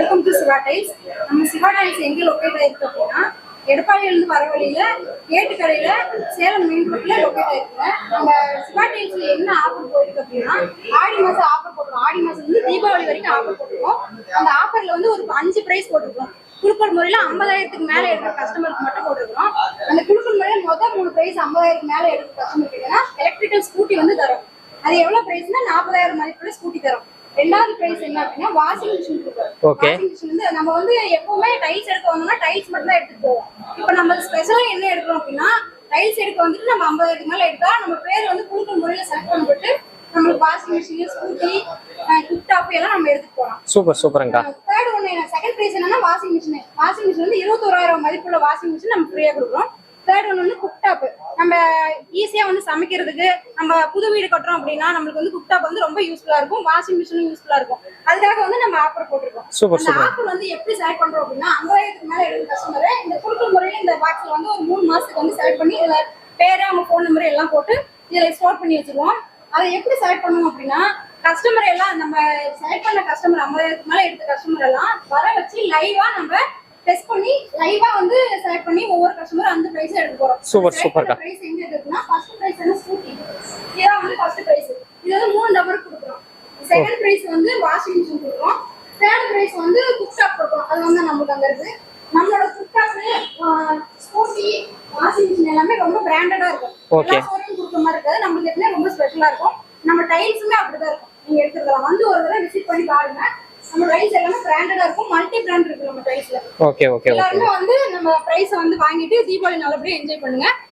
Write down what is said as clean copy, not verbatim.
Welcome to Siva tiles. நம்ம Siva tiles எங்க locate ஆயிருக்கு அப்படின்னா, எடப்பாடியிலிருந்து வர வழியில கேட்டு கடையில சேலம் மெயின் ரோட்ல லொக்கேட் ஆயிருக்கு. நம்ம சிவா டைல்ஸ்ல என்ன ஆஃபர் போயிருக்கு அப்படின்னா, ஆடி மாசம் ஆஃபர் போட்டுருக்கோம். ஆடி மாசம் வந்து தீபாவளி வரைக்கும் ஆஃபர் போட்டுருக்கோம். அந்த ஆஃபர்ல வந்து ஒரு 5 பிரைஸ் போட்டுருக்கோம். குழுக்கள் முறையில 50,000க்கு மேல எடுக்கிற கஸ்டமருக்கு மட்டும் போட்டுருக்கோம். அந்த குழுக்கள் முறையில மொத்தம் 3 பிரைஸ் 50,000க்கு மேல எடுக்கிற கஸ்டமருக்கு எலக்ட்ரிக்கல் ஸ்கூட்டி வந்து தரும். அது எவ்வளவு பிரைஸ்னா 40,000 மதிப்புள்ள ஸ்கூட்டி தரும். ரெண்டாவது பிரைஸ் என்ன அப்படின்னா வாஷிங் மிஷின் இருக்கு. வாஷிங் மிஷின் வந்து நம்ம வந்து எப்பவுமே டைல்ஸ் எடுக்க வந்தோம்னா டைல்ஸ் மட்டும் தான் எடுத்துட்டு போவோம். இப்போ நம்ம ஸ்பெஷலா என்ன எடுக்கிறோம் அப்படின்னா, டைல்ஸ் எடுக்க வந்துட்டு நம்ம 50,000க்கு மேல எடுத்தா நம்ம பேர் வந்து குழுக்கள் முறையில செலக்ட் பண்ணப்பட்டு நம்மளுக்கு washing machine, scooty, cook top எல்லாம் நம்ம எடுத்துட்டு போகலாம். சூப்பர் சூப்பர்ங்கா. தேர்ட் ஒன்னு செகண்ட் பிரைஸ் என்னன்னா வாஷிங் மிஷின். வாஷிங் மிஷின் வந்து 21,000 மதிப்புள்ள வாஷிங் மிஷின் நம்ம ஃப்ரீயா கொடுக்குறோம். தேர்ட் ஒன்று வந்து குக் டாப். நம்ம ஈஸியா வந்து சமைக்கிறதுக்கு நம்ம புது வீடு கட்டுறோம் அப்படின்னா நம்மளுக்கு வந்து குக் டாப் வந்து ரொம்ப யூஸ்ஃபுல்லா இருக்கும். வாஷிங் மிஷினும் யூஸ்ஃபுல்லா இருக்கும். அதுக்காக வந்து நம்ம ஆஃபர் போட்டிருக்கோம். அந்த ஆஃபர் வந்து எப்படி செலக்ட் பண்றோம் அப்படின்னா, 50,000க்கு மேல எடுக்கிற கஸ்டமரை இந்த குழுக்கள் முறையில இந்த பாக்ஸ்ல வந்து ஒரு 3 மாசத்துக்கு வந்து செலக்ட் பண்ணி இதுல பேரு, அவங்க போன் நம்பர் எல்லாம் போட்டு இதுல ஸ்டோர் பண்ணி வச்சிருவோம். அதை எப்படி செலக்ட் பண்ணுவோம் அப்படின்னா, கஸ்டமர் எல்லாம் நம்ம செலக்ட் பண்ண கஸ்டமர் 50,000க்கு மேல எடுத்த கஸ்டமர் எல்லாம் வர வச்சு லைவா நம்ம டெஸ்ட் பண்ணி லைவா வந்து செலக்ட் பண்ணி ஒவ்வொரு கஸ்டமர் அந்த பிரைஸ் எடுத்து போறோம். சூப்பர் சூப்பர்க்கா. பிரைஸ் எங்க இருக்குன்னா, ஃபர்ஸ்ட் பிரைஸ் வந்து ஸ்கூட்டி. இதுதான் வந்து ஃபர்ஸ்ட் பிரைஸ். இது வந்து 3 நம்பர் கொடுக்குறோம். செகண்ட் பிரைஸ் வந்து வாஷிங் மிஷின் கொடுக்குறோம். தேர்ட் பிரைஸ் வந்து குக் டாப் கொடுக்குறோம். அது வந்து நமக்கு அங்க இருக்கு. நம்மளோட cook top, scooty, washing machine எல்லாமே ரொம்ப பிராண்டடா இருக்கும். எல்லா ஷோரூம் கொடுக்குற மாதிரி இருக்காது. நம்மளுக்கு எப்பவுமே ரொம்ப ஸ்பெஷலா இருக்கும். நம்ம டைல்ஸுமே அப்படிதான் இருக்கும். நீங்க எடுத்துக்கலாம் வந்து ஒரு தடவை விசிட் பண்ணி பாருங்க. நம்ம டைல்ஸ் எல்லாமே பிராண்டடா இருக்கும். மல்டி பிராண்ட் இருக்கு நம்ம டைல்ஸ்ல. Okay okay. எல்லாரும் வந்து நம்ம பிரைஸ் வந்து வாங்கிட்டு தீபாவளி நல்லபடியா என்ஜாய் பண்ணுங்க.